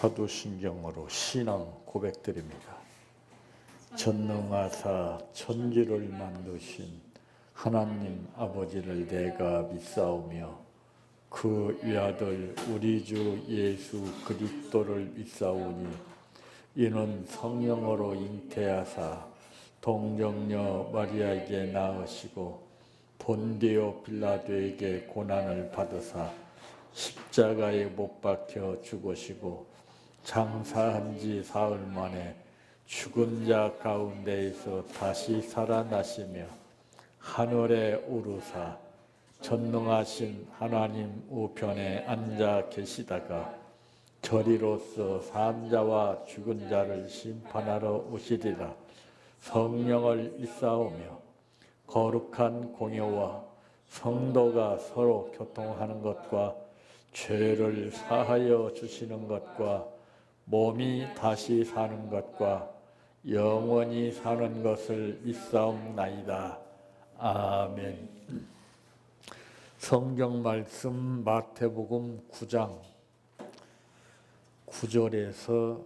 사도신경으로 신앙 고백드립니다. 전능하사 천지를 만드신 하나님 아버지를 내가 믿사오며 그 위아들 우리 주 예수 그리스도를 믿사오니 이는 성령으로 잉태하사 동정녀 마리아에게 낳으시고 본디오 빌라도에게 고난을 받으사 십자가에 못 박혀 죽으시고 장사한 지 사흘 만에 죽은 자 가운데에서 다시 살아나시며 하늘에 오르사 전능하신 하나님 우편에 앉아 계시다가 저리로서 산 자와 죽은 자를 심판하러 오시리라. 성령을 믿사오며 거룩한 공예와 성도가 서로 교통하는 것과 죄를 사하여 주시는 것과 몸이 다시 사는 것과 영원히 사는 것을 믿사옵나이다. 아멘. 성경 말씀 마태복음 9장 9절에서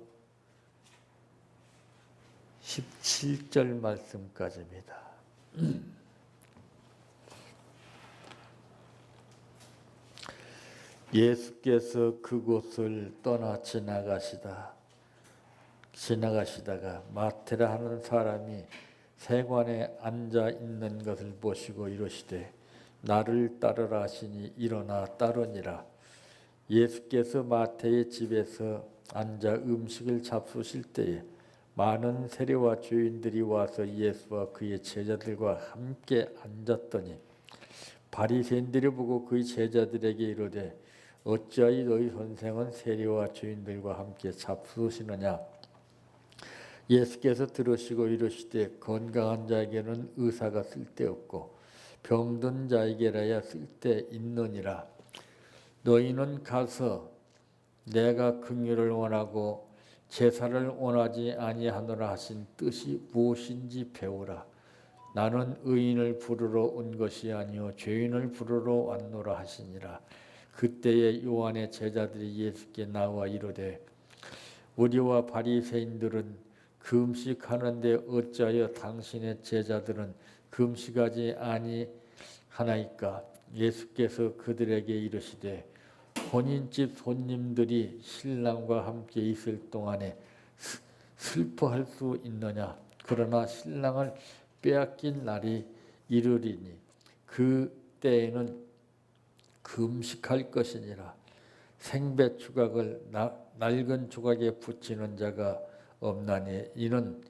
17절 말씀까지입니다. 예수께서 그곳을 떠나 지나가시다가 마태라 하는 사람이 세관에 앉아 있는 것을 보시고 이르시되 나를 따르라 하시니 일어나 따르니라. 예수께서 마태의 집에서 앉아 음식을 잡수실 때에 많은 세리와 죄인들이 와서 예수와 그의 제자들과 함께 앉았더니 바리새인들이 보고 그의 제자들에게 이르되 어찌하여 너희 선생은 세리와 죄인들과 함께 잡수시느냐. 예수께서 들으시고 이르시되 건강한 자에게는 의사가 쓸데없고 병든 자에게라야 쓸데있느니라. 너희는 가서 내가 긍휼을 원하고 제사를 원하지 아니하노라 하신 뜻이 무엇인지 배우라. 나는 의인을 부르러 온 것이 아니요 죄인을 부르러 왔노라 하시니라. 그때에 요한의 제자들이 예수께 나와 이르되 우리와 바리새인들은 금식하는데 어찌하여 당신의 제자들은 금식하지 아니하나이까. 예수께서 그들에게 이르시되 혼인집 손님들이 신랑과 함께 있을 동안에 슬퍼할 수 있느냐. 그러나 신랑을 빼앗긴 날이 이르리니 그 때에는 금식할 것이니라. 생배 조각을 낡은 조각에 붙이는 자가 없나니 이는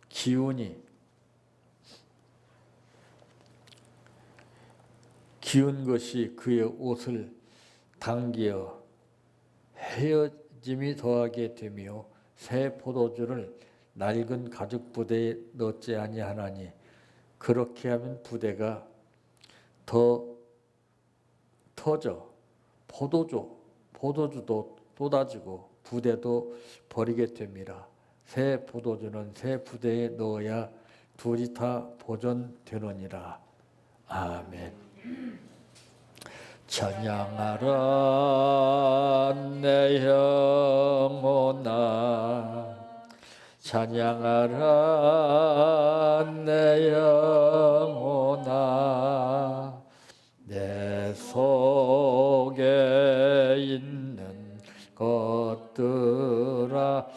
기운 것이 그의 옷을 당기어 헤어짐이 더하게 되며 새 포도주를 낡은 가죽 부대에 넣지 아니하나니 그렇게 하면 부대가 더 터져 포도주도 쏟아지고 부대도 버리게 됩니다. 새 포도주는 새 부대에 넣어야 둘이 다 보존되느니라. 아멘. 찬양하라 내 영혼아 찬양하라 내 영혼아 내 속에 있는 것들아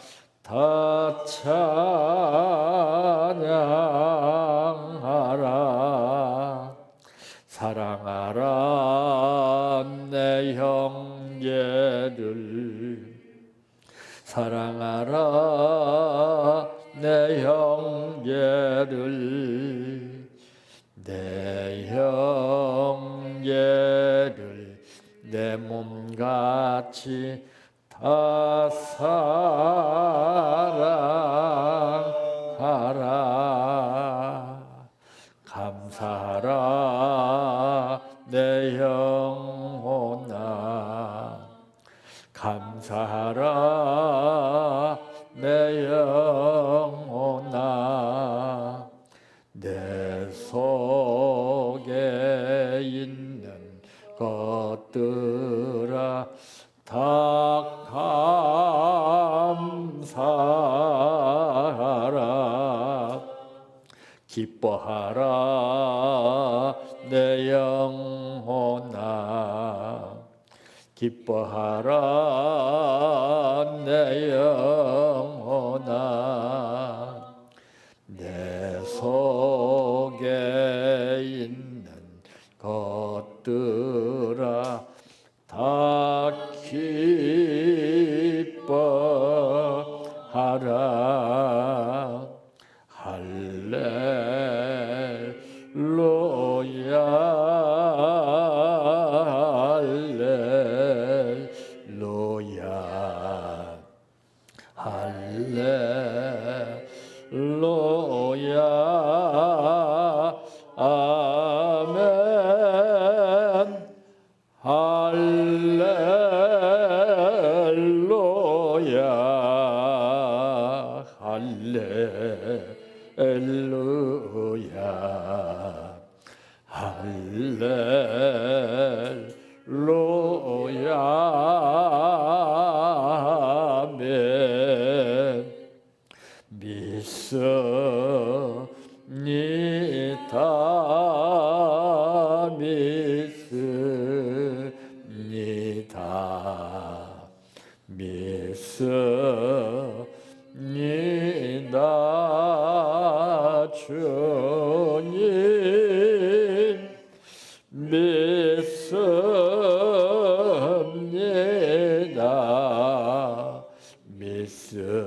다 찬양하라. 사랑하라 내 형제를 사랑하라 내 형제를 내 형제를 내 몸같이 다 사랑하라. 감사하라 내 영혼아 감사하라 내 영혼아 내 속에 있는 것들아 다 기뻐하라 내 영혼아 기뻐하라 내 영혼아 내 속에 있는 것들아 다 기뻐하라 할렐루야 할렐루야 할렐루야 아멘 할렐루야 할렐루야 할렐루야 아멘 믿습니다 믿습니다 믿습니다 주님 믿습니다 믿습니다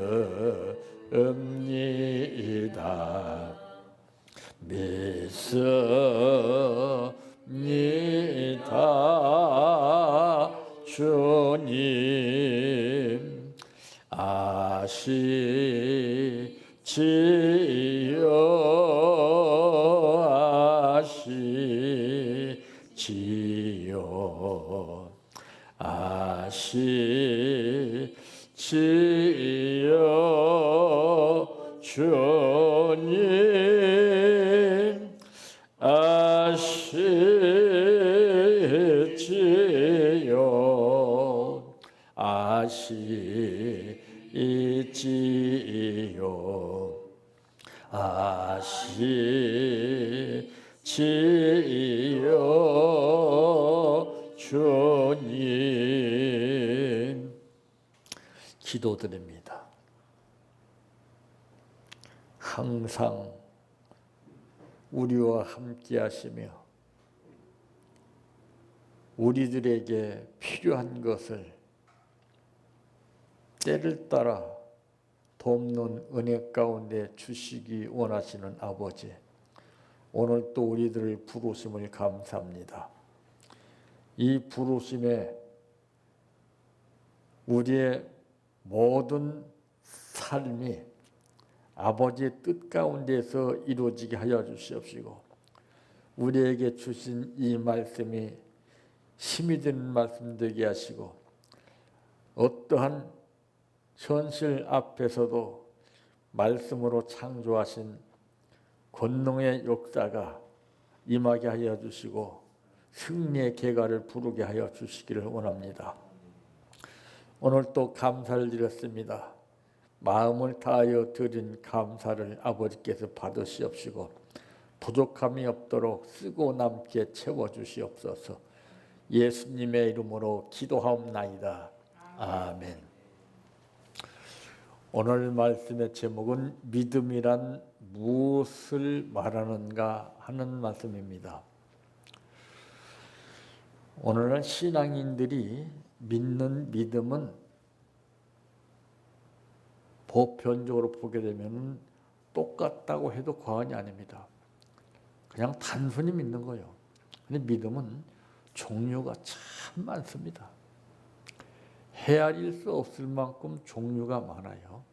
믿습니다 주님 아시지요 아시지요 주님 아시지요 아시지요 아시지요 주님 기도드립니다. 항상 우리와 함께 하시며 우리들에게 필요한 것을 때를 따라 돕는 은혜 가운데 주시기 원하시는 아버지, 오늘 또 우리들을 부르심을 감사합니다. 이 부르심에 우리의 모든 삶이 아버지의 뜻 가운데서 이루어지게 하여 주시옵시고 우리에게 주신 이 말씀이 힘이 되는 말씀 되게 하시고 어떠한 현실 앞에서도 말씀으로 창조하신 권능의 역사가 임하게 하여 주시고 승리의 계가를 부르게 하여 주시기를 원합니다. 오늘 또 감사를 드렸습니다. 마음을 다하여 드린 감사를 아버지께서 받으시옵시고 부족함이 없도록 쓰고 남게 채워주시옵소서. 예수님의 이름으로 기도하옵나이다. 아멘. 오늘 말씀의 제목은 믿음이란 무엇을 말하는가 하는 말씀입니다. 오늘은 신앙인들이 믿는 믿음은 보편적으로 보게 되면 똑같다고 해도 과언이 아닙니다. 그냥 단순히 믿는 거예요. 근데 믿음은 종류가 참 많습니다. 헤아릴 수 없을 만큼 종류가 많아요.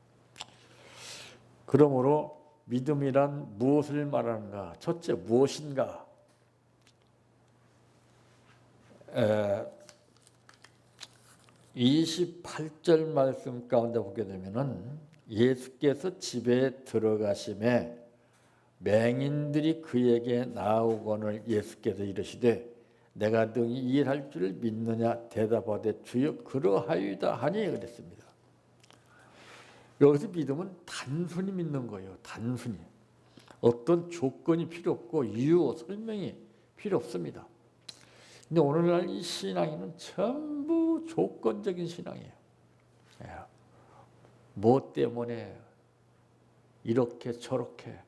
그러므로 믿음이란 무엇을 말하는가? 첫째, 무엇인가? 28절 말씀 가운데 보게 되면은 예수께서 집에 들어가심에 맹인들이 그에게 나오거늘 예수께서 이르시되 내가 능히 일할 줄 믿느냐 대답하되 주여 그러하이다 하니 그랬습니다. 여기서 믿음은 단순히 믿는 거예요. 단순히. 어떤 조건이 필요 없고 이유, 설명이 필요 없습니다. 근데 오늘날 이 신앙에는 전부 조건적인 신앙이에요. 예. 뭐 때문에 이렇게 저렇게.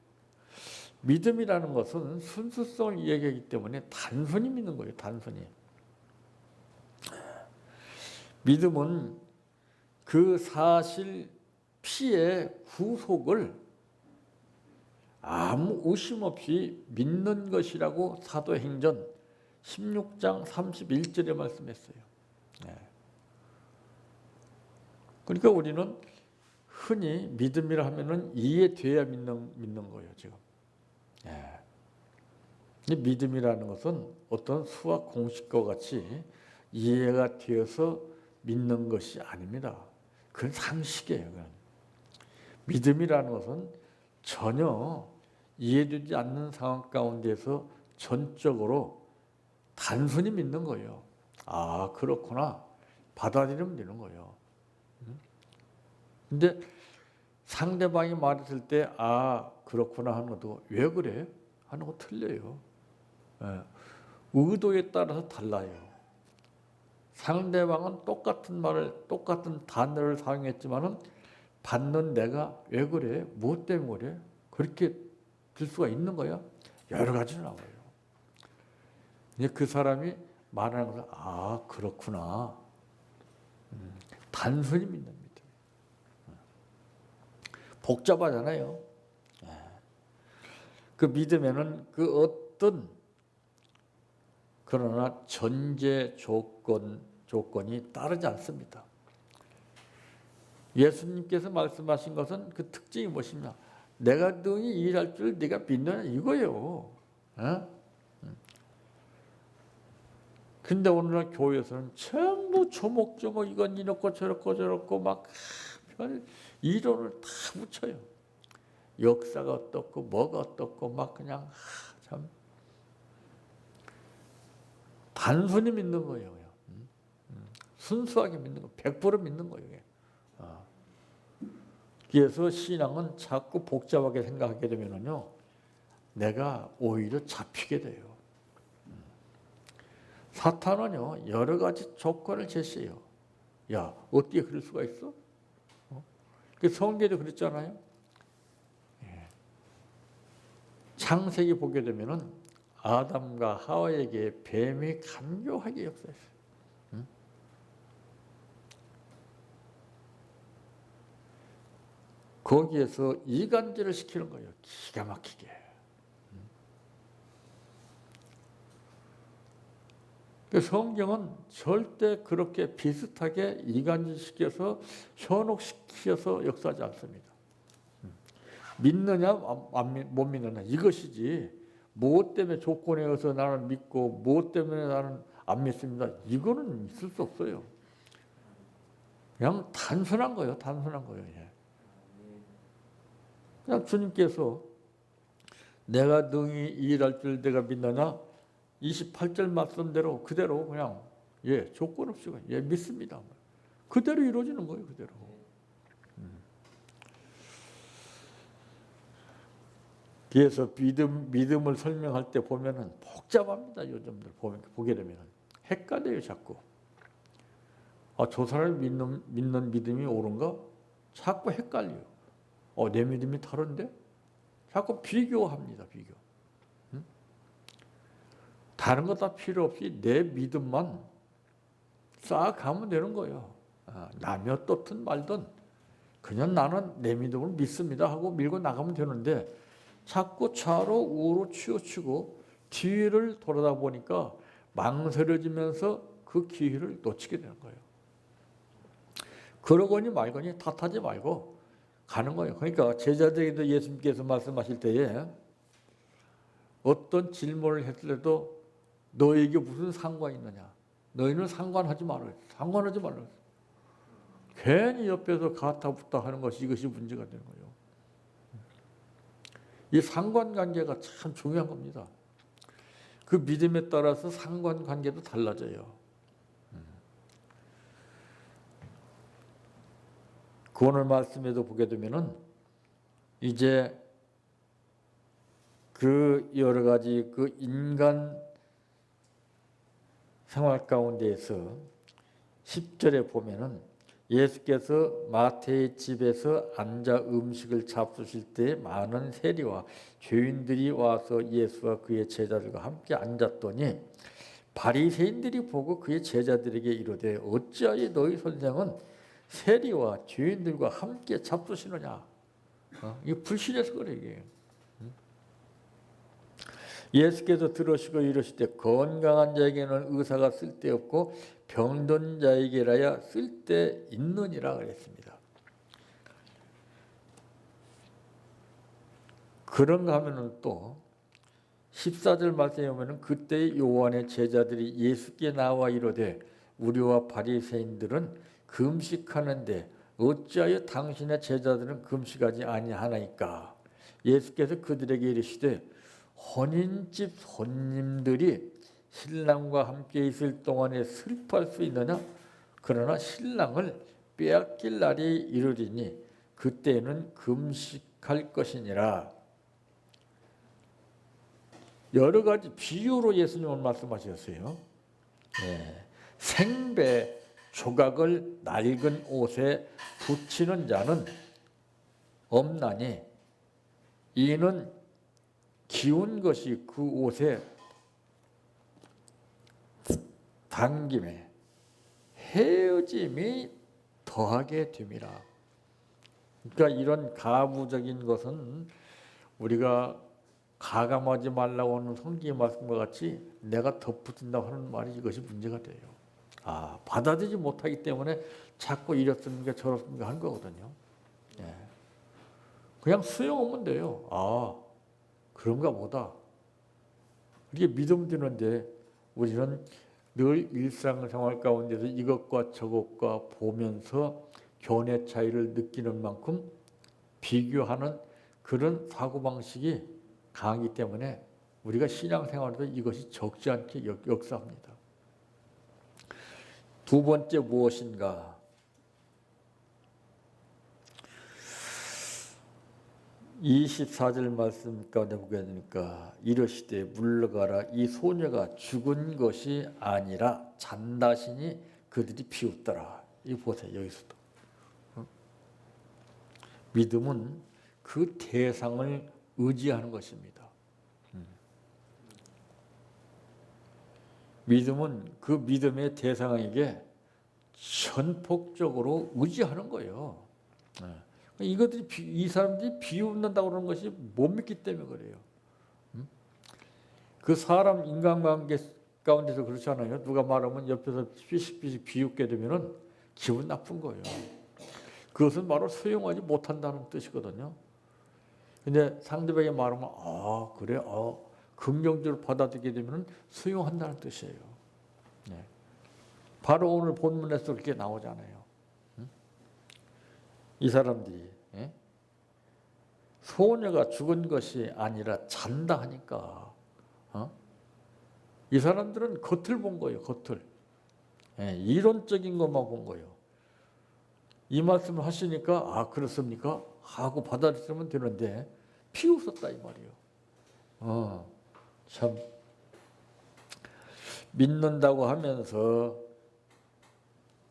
믿음이라는 것은 순수성을 이야기하기 때문에 단순히 믿는 거예요. 단순히. 믿음은 그 사실 피의 구속을 아무 의심 없이 믿는 것이라고 사도행전 16장 31절에 말씀했어요. 그러니까 우리는 흔히 믿음이라 하면은 이해돼야 믿는 거예요, 지금. 믿음이라는 것은 어떤 수학 공식과 같이 이해가 되어서 믿는 것이 아닙니다. 그건 상식이에요. 그건. 믿음이라는 것은 전혀 이해되지 않는 상황 가운데서 전적으로 단순히 믿는 거예요. 아, 그렇구나. 받아들이면 되는 거예요. 근데 상대방이 말했을 때, 아, 그렇구나 하는 것도 왜 그래? 하는 거 틀려요. 의도에 따라서 달라요. 상대방은 똑같은 말을, 똑같은 단어를 사용했지만은 받는 내가 왜 그래? 무엇 때문에 그래? 그렇게 들 수가 있는 거야? 여러 가지로 나와요. 이제 그 사람이 말하는 것은 아, 그렇구나. 단순히 믿는 믿음. 복잡하잖아요. 그 믿음에는 그 어떤 그러나 전제 조건이 따르지 않습니다. 예수님께서 말씀하신 것은 그 특징이 무엇이냐? 내가 능히 일할 줄 네가 믿느냐 이거예요. 근데 오늘날 교회에서는 전부 조목조목 이건 이렇고 저렇고 막 이론을 다 붙여요. 역사가 어떻고 뭐가 어떻고 막 그냥 참 단순히 믿는 거예요. 순수하게 믿는 거, 100% 믿는 거예요. 그래서 신앙은 자꾸 복잡하게 생각하게 되면요, 내가 오히려 잡히게 돼요. 사탄은요, 여러 가지 조건을 제시해요. 야, 어떻게 그럴 수가 있어? 성경에도 그랬잖아요. 창세기 보게 되면은 아담과 하와에게 뱀이 간교하게 역사했어요. 거기에서 이간질을 시키는 거예요. 기가 막히게. 성경은 절대 그렇게 비슷하게 이간질시켜서 현혹시켜서 역사하지 않습니다. 믿느냐 못 믿느냐 이것이지 무엇 때문에 조건에 의해서 나는 믿고 무엇 때문에 나는 안 믿습니다. 이거는 있을 수 없어요. 그냥 단순한 거예요. 단순한 거예요. 그냥 주님께서 내가 능히 일할 줄 내가 믿느냐 28절 말씀대로 그대로 그냥 조건 없이 믿습니다. 그대로 이루어지는 거예요. 그대로. 그래서 믿음을 설명할 때 보면은 복잡합니다. 요즘들 보게 되면 헷갈려요. 자꾸. 아, 저 사람이 믿는 믿음이 옳은가? 자꾸 헷갈려요. 내 믿음이 다른데? 자꾸 비교합니다. 비교. 다른 거 다 필요 없이 내 믿음만 쌓아가면 되는 거예요. 남이 어떻든 말든 그냥 나는 내 믿음을 믿습니다 하고 밀고 나가면 되는데 자꾸 좌로 우로 치우치고 뒤를 돌아다 보니까 망설여지면서 그 기회를 놓치게 되는 거예요. 그러거니 말거니 탓하지 말고 가는 거예요. 그러니까 제자들에게도 예수님께서 말씀하실 때에 어떤 질문을 했을 때도 너에게 무슨 상관이 있느냐? 너희는 상관하지 말아요. 상관하지 말아요. 괜히 옆에서 가타부타 하는 이것이 문제가 되는 거예요. 이 상관관계가 참 중요한 겁니다. 그 믿음에 따라서 상관관계도 달라져요. 그 오늘 말씀에도 보게 되면은 이제 그 여러 가지 그 인간 생활 가운데에서 10절에 보면은 예수께서 마태의 집에서 앉아 음식을 잡수실 때 많은 세리와 죄인들이 와서 예수와 그의 제자들과 함께 앉았더니 바리새인들이 보고 그의 제자들에게 이르되 어찌하여 너희 선생은 세리와 죄인들과 함께 잡수시느냐. 이거 불신해서 그래 이게. 예수께서 들으시고 이르시되 건강한 자에게는 의사가 쓸데없고 병든 자에게라야 쓸데있느니라 그랬습니다. 그런가 하면은 또 14절 말씀에 보면은 그때 요한의 제자들이 예수께 나와 이르되 우리와 바리새인들은 금식하는데 어찌하여 당신의 제자들은 금식하지 아니하나이까. 예수께서 그들에게 이르시되 혼인집 손님들이 신랑과 함께 있을 동안에 슬퍼할 수 있느냐? 그러나 신랑을 빼앗길 날이 이르리니 그때는 금식할 것이니라. 여러 가지 비유로 예수님은 말씀하셨어요. 생배 조각을 낡은 옷에 붙이는 자는 없나니 이는 기운 것이 그 옷에 당김에 헤어짐이 더하게 됨이라. 그러니까 이런 가부적인 것은 우리가 가감하지 말라고 하는 성경의 말씀과 같이 내가 덧붙인다고 하는 말이 이것이 문제가 돼요. 받아들이지 못하기 때문에 자꾸 이렇습니까 저렇습니까 한 거거든요. 그냥 수용하면 돼요. 그런가 보다. 이게 믿음 드는데 우리는 늘 일상생활 가운데서 이것과 저것과 보면서 견해 차이를 느끼는 만큼 비교하는 그런 사고방식이 강하기 때문에 우리가 신앙생활에서 이것이 적지 않게 역사합니다. 두 번째 무엇인가? 24절 말씀 가운데 보게 되니까 이르시되 물러가라 이 소녀가 죽은 것이 아니라 잔다시니 그들이 비웃더라. 이 보세요. 여기서도 믿음은 그 대상을 의지하는 것입니다. 믿음은 그 믿음의 대상에게 전폭적으로 의지하는 거예요. 이것들이 이 사람들이 비웃는다고 그러는 것이 못 믿기 때문에 그래요. 그 사람 인간관계 가운데서 그렇잖아요. 누가 말하면 옆에서 삐식삐식 비웃게 되면은 기분 나쁜 거예요. 그것은 바로 수용하지 못한다는 뜻이거든요. 근데 상대방이 말하면 그래 긍정적으로 받아들이게 되면은 수용한다는 뜻이에요. 바로 오늘 본문에서 그렇게 나오잖아요. 이 사람들이 소녀가 죽은 것이 아니라 잔다 하니까 이 사람들은 겉을 본 거예요. 겉을. 이론적인 것만 본 거예요. 이 말씀을 하시니까 그렇습니까? 하고 받아들이면 되는데 비웃었다 이 말이에요. 참 믿는다고 하면서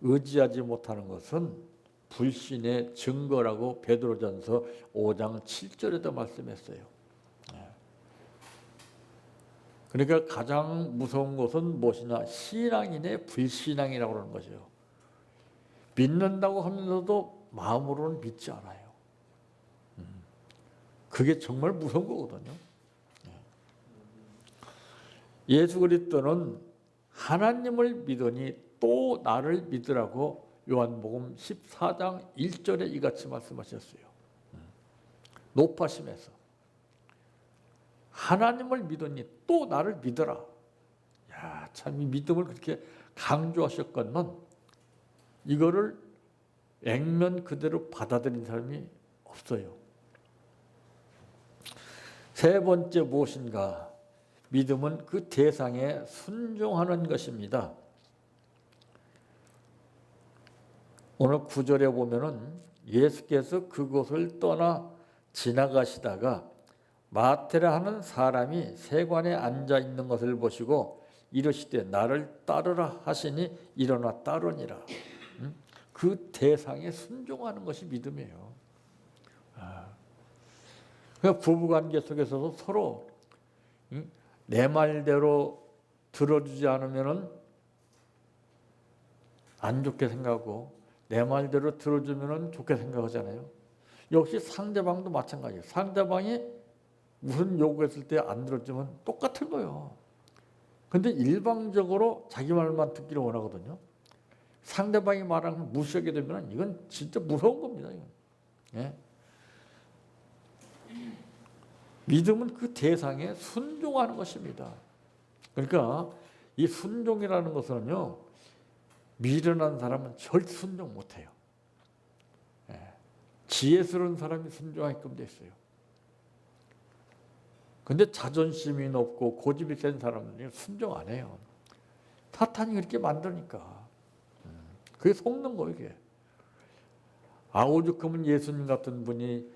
의지하지 못하는 것은 불신의 증거라고 베드로전서 5장 7절에도 말씀했어요. 그러니까 가장 무서운 것은 무엇이냐? 신앙인의 불신앙이라고 하는 거죠. 믿는다고 하면서도 마음으로는 믿지 않아요. 그게 정말 무서운 거거든요. 예수 그리스도는 하나님을 믿으니 또 나를 믿으라고 요한복음 14장 1절에 이같이 말씀하셨어요. 높아심에서 하나님을 믿으니 또 나를 믿어라. 참 이 믿음을 그렇게 강조하셨건만 이거를 액면 그대로 받아들인 사람이 없어요. 세 번째 무엇인가? 믿음은 그 대상에 순종하는 것입니다. 오늘 9절에 보면은 예수께서 그곳을 떠나 지나가시다가 마태라 하는 사람이 세관에 앉아 있는 것을 보시고 이르시되 나를 따르라 하시니 일어나 따르니라. 그 대상에 순종하는 것이 믿음이에요. 그러니까 부부관계 속에서도 서로 내 말대로 들어주지 않으면은 안 좋게 생각하고 내 말대로 들어주면은 좋게 생각하잖아요. 역시 상대방도 마찬가지예요. 상대방이 무슨 요구했을 때 안 들어주면 똑같은 거예요. 근데 일방적으로 자기 말만 듣기를 원하거든요. 상대방이 말하는 걸 무시하게 되면 이건 진짜 무서운 겁니다. 이건. 예? 믿음은 그 대상에 순종하는 것입니다. 그러니까 이 순종이라는 것은요, 미련한 사람은 절대 순종 못해요. 예. 지혜스러운 사람이 순종하게끔 돼 있어요. 근데 자존심이 높고 고집이 센 사람들은 순종 안 해요. 사탄이 그렇게 만드니까. 그게 속는 거예요, 이게. 아오죽하면 예수님 같은 분이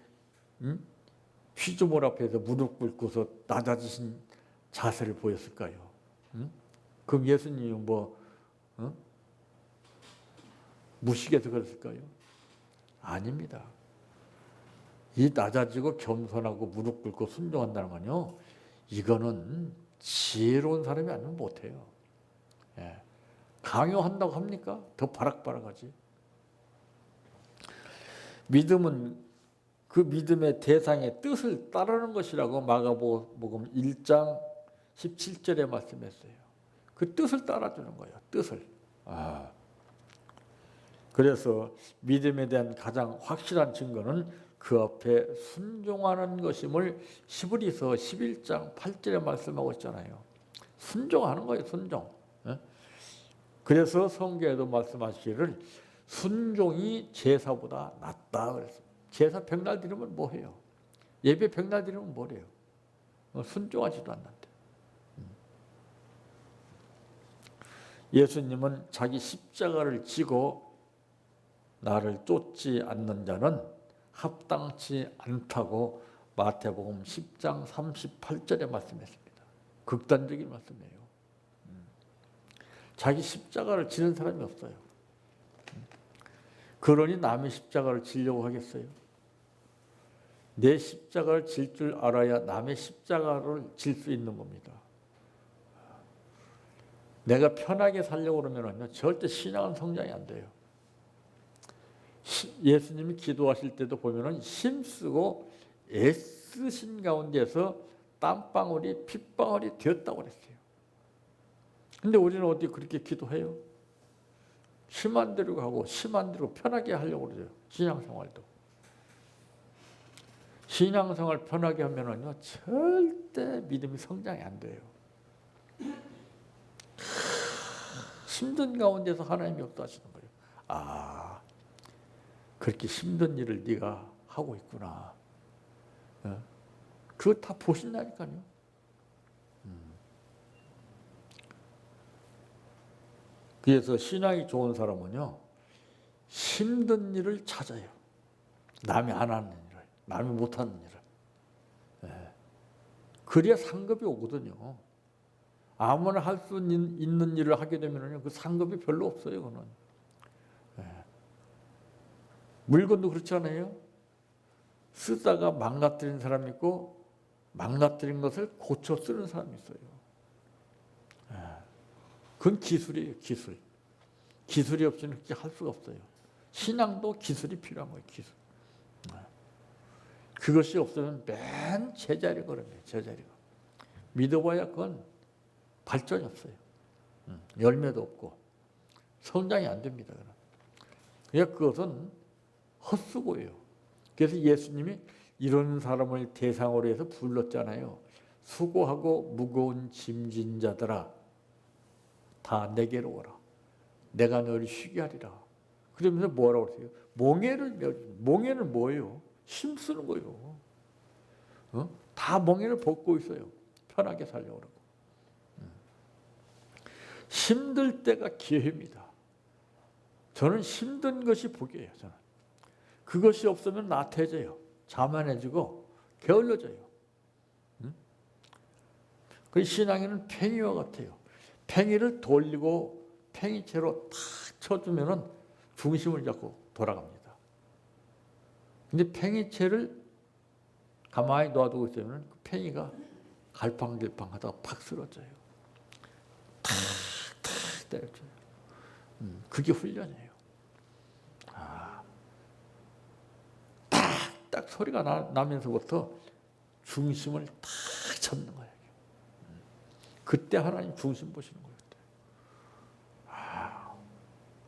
피조물 앞에서 무릎 꿇고서 낮아지신 자세를 보였을까요? 그럼 예수님이 무식해서 그랬을까요? 아닙니다. 이 낮아지고 겸손하고 무릎 꿇고 순종한다는 건요, 이거는 지혜로운 사람이 아니면 못해요. 예. 강요한다고 합니까? 더 바락바락하지. 믿음은 그 믿음의 대상의 뜻을 따르는 것이라고 마가복음 1장 17절에 말씀했어요. 그 뜻을 따라주는 거예요. 뜻을. 그래서 믿음에 대한 가장 확실한 증거는 그 앞에 순종하는 것임을 히브리서 11장 8절에 말씀하고 있잖아요. 순종하는 거예요. 순종. 그래서 성경에도 말씀하시기를 순종이 제사보다 낫다 그랬어요. 제사 백날 드리면 뭐해요? 예배 백날 드리면 뭐래요? 순종하지도 않는데. 예수님은 자기 십자가를 지고 나를 쫓지 않는 자는 합당치 않다고 마태복음 10장 38절에 말씀했습니다. 극단적인 말씀이에요. 자기 십자가를 지는 사람이 없어요. 그러니 남의 십자가를 지려고 하겠어요? 내 십자가를 질 줄 알아야 남의 십자가를 질 수 있는 겁니다. 내가 편하게 살려고 그러면 절대 신앙은 성장이 안 돼요. 예수님이 기도하실 때도 보면은 힘쓰고 애쓰신 가운데서 땀방울이 핏방울이 되었다고 그랬어요. 근데 우리는 어디 그렇게 기도해요? 심한 대로 가고 심한 대로 편하게 하려고 그러죠. 신앙생활도. 신앙생활 편하게 하면은요, 절대 믿음이 성장이 안 돼요. 힘든 가운데서 하나님이 역사하시는 거예요. 그렇게 힘든 일을 네가 하고 있구나. 그거 다 보신다니까요. 그래서 신앙이 좋은 사람은요, 힘든 일을 찾아요. 남이 안 하는 일을, 남이 못하는 일을. 그래야 상급이 오거든요. 아무나 할 수 있는 일을 하게 되면 그 상급이 별로 없어요. 그거는. 물건도 그렇지 않아요? 쓰다가 망가뜨린 사람이 있고 망가뜨린 것을 고쳐 쓰는 사람이 있어요. 그건 기술이에요. 기술. 기술이 없이는 그렇게 할 수가 없어요. 신앙도 기술이 필요한 거예요. 기술. 그것이 없으면 맨 제자리 걸음이에요. 제자리가. 믿어봐야 그건 발전이 없어요. 열매도 없고 성장이 안 됩니다. 그러니까 그것은 헛수고예요. 그래서 예수님이 이런 사람을 대상으로 해서 불렀잖아요. 수고하고 무거운 짐진 자들아 다 내게로 오라. 내가 너를 쉬게 하리라. 그러면서 뭐라고 그러세요? 몽에는 뭐예요? 힘쓰는 거예요. 다 멍에를 벗고 있어요. 편하게 살려고 그러고. 힘들 때가 기회입니다. 저는 힘든 것이 복이에요. 저는. 그것이 없으면 나태해져요. 자만해지고 게을러져요. 그 신앙에는 팽이와 같아요. 팽이를 돌리고 팽이채로 탁 쳐주면은 중심을 잡고 돌아갑니다. 근데 팽이채를 가만히 놔두고 있으면 그 팽이가 갈팡질팡하다가 팍 쓰러져요. 탁탁 때려줘요. 그게 훈련이에요. 딱 소리가 나면서부터 중심을 탁 잡는 거예요. 그때 하나님 중심 보시는 거예요.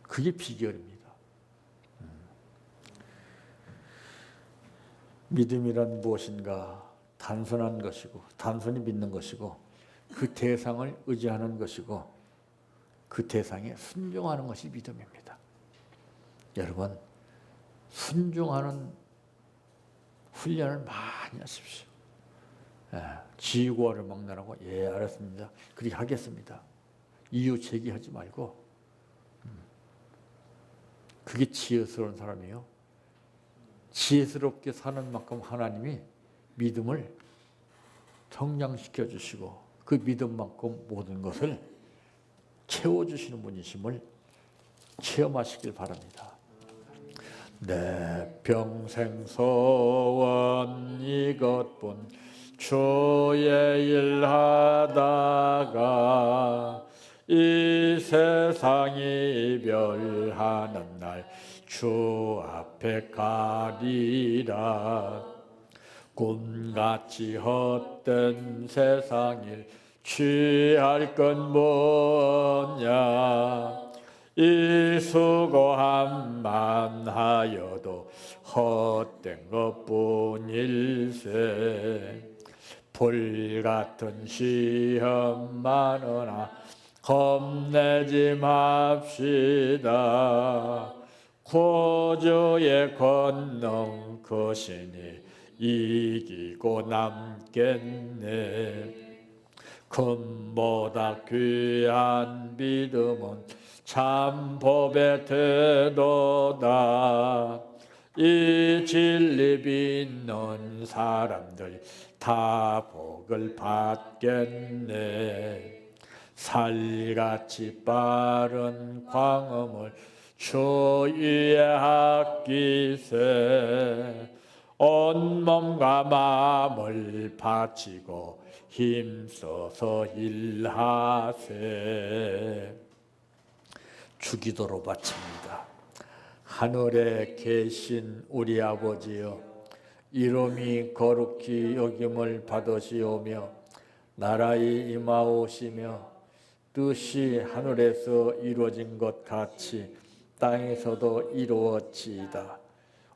그게 비결입니다. 믿음이란 무엇인가? 단순한 것이고, 단순히 믿는 것이고, 그 대상을 의지하는 것이고, 그 대상에 순종하는 것이 믿음입니다. 여러분, 순종하는 훈련을 많이 하십시오. 지구화를 막나라고, 예, 알았습니다. 그렇게 하겠습니다. 이유 제기하지 말고, 그게 지혜스러운 사람이에요. 지혜스럽게 사는 만큼 하나님이 믿음을 성장시켜 주시고 그 믿음만큼 모든 것을 채워주시는 분이심을 체험하시길 바랍니다. 내 평생 소원 이것뿐 주의 일 하다가 이 세상이 이별하는 날 주 앞에 가리라. 꿈같이 헛된 세상일 취할 건 뭐냐. 이 수고함만 하여도 헛된 것뿐일세. 불같은 시험 많으나 겁내지 맙시다. 구주의 권능 크시니 이기고 남겠네. 금보다 귀한 믿음은 참 법의 태도다. 이 진리 믿는 사람들 다 복을 받겠네. 살같이 빠른 광음을 주 위에 아끼세. 온몸과 마음을 바치고 힘써서 일하세. 주기도로 바칩니다. 하늘에 계신 우리 아버지여, 이름이 거룩히 여김을 받으시오며 나라의 임하오시며 뜻이 하늘에서 이루어진 것 같이 땅에서도 이루어지이다.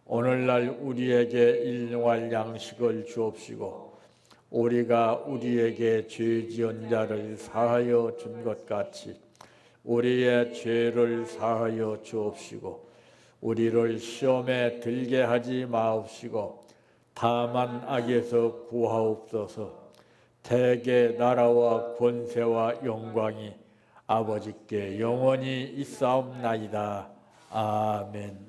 오늘날 우리에게 일용할 양식을 주옵시고 우리가 우리에게 죄 지은 자를 사하여 준 것 같이 우리의 죄를 사하여 주옵시고 우리를 시험에 들게 하지 마옵시고 다만 악에서 구하옵소서. 대개 나라와 권세와 영광이 아버지께 영원히 있사옵나이다. 아멘.